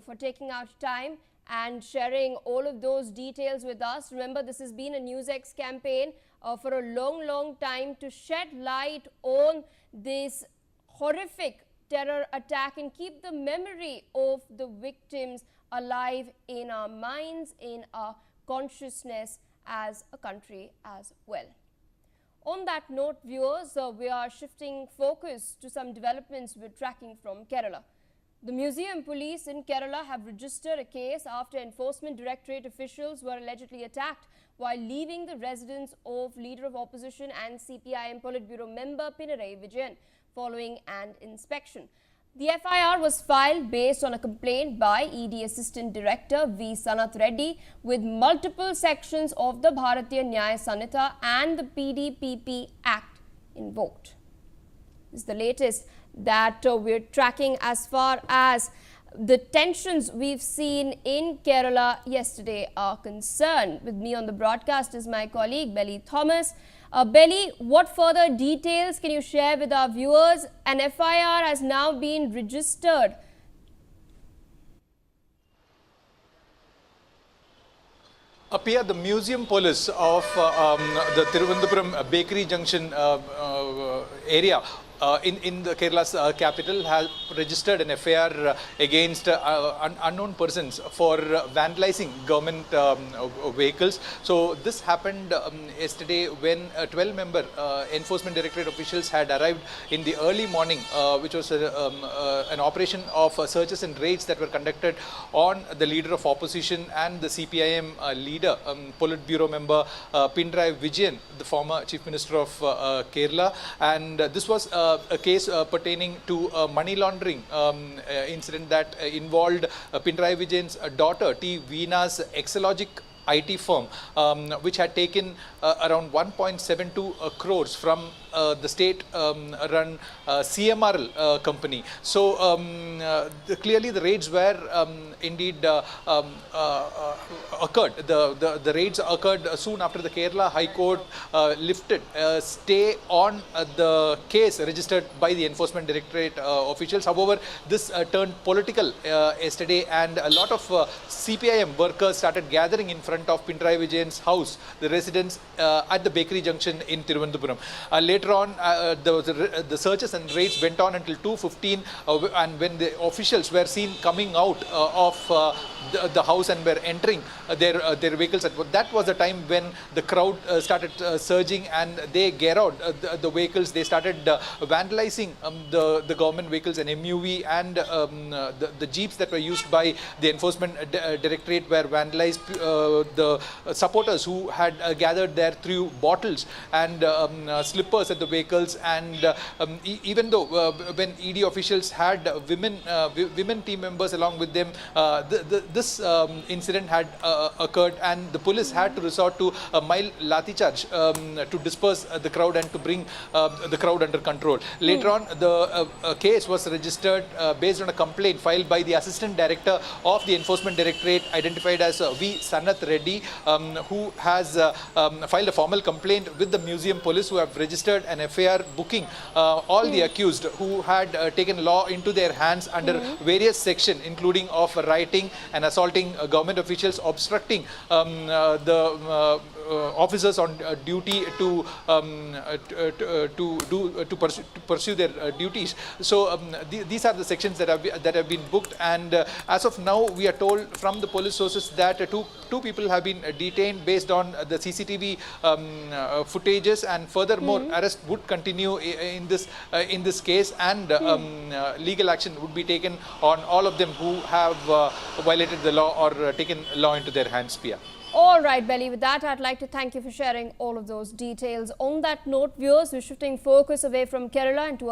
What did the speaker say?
for taking out time and sharing all of those details with us. Remember, this has been a NewsX campaign for a long time to shed light on this horrific terror attack and keep the memory of the victims alive in our minds, in our consciousness as a country as well. On that note, viewers, we are shifting focus to some developments we're tracking from Kerala. The museum police in Kerala have registered a case after Enforcement Directorate officials were allegedly attacked while leaving the residence of Leader of Opposition and CPIM Politburo member Pinarayi Vijayan following an inspection. The FIR was filed based on a complaint by ED Assistant Director V. Sanath Reddy with multiple sections of the Bharatiya Nyaya Sanhita and the PDPP Act invoked. This is the latest that we're tracking as far as the tensions we've seen in Kerala yesterday are concerned. With me on the broadcast is my colleague Belly Thomas. Belly, what further details can you share with our viewers? An FIR has now been registered. Appear the museum police of the Thiruvananthapuram Bakery Junction area in the Kerala's capital have registered an FIR against unknown persons for vandalizing government vehicles. So this happened yesterday when 12-member Enforcement Directorate officials had arrived in the early morning, which was an operation of searches and raids that were conducted on the Leader of Opposition and the CPIM leader, Politburo member Pinarayi Vijayan, the former Chief Minister of Kerala. And this was a case pertaining to a money laundering incident that involved Pinarayi Vijayan's daughter T. Veena's Exalogic IT firm, which had taken around 1.72 crores from the state-run CMRL company. So clearly the raids were indeed occurred. The raids occurred soon after the Kerala High Court lifted a stay on the case registered by the Enforcement Directorate officials. However, this turned political yesterday, and a lot of CPIM workers started gathering in front of Pinarayi Vijayan's house, the residence at the Bakery Junction in Thiruvananthapuram. Later on, the searches and raids went on until 2:15, and when the officials were seen coming out of the house and were entering their vehicles, that was the time when the crowd started surging and they garrowed the vehicles. They started vandalizing the government vehicles and MUV, and the jeeps that were used by the Enforcement Directorate were vandalized. The supporters who had gathered there threw bottles and slippers at the vehicles, and even though when ED officials had women team members along with them, this incident had occurred, and the police had to resort to a mild lathi charge to disperse the crowd and to bring the crowd under control. Later on, the case was registered based on a complaint filed by the Assistant Director of the Enforcement Directorate, identified as V. Sanath Reddy, who has filed a formal complaint with the museum police, who have registered an FIR booking all the accused who had taken law into their hands under various sections, including of rioting and assaulting government officials, obstructing the officers on duty to pursue their duties. So these are the sections that have been booked, and as of now, we are told from the police sources that two people have been detained based on the CCTV footages, and furthermore, arrest would continue in this case, and legal action would be taken on all of them who have violated the law or taken law into their hands, Pia. All right, Belly. With that, I'd like to thank you for sharing all of those details. On that note, viewers, we're shifting focus away from Kerala and towards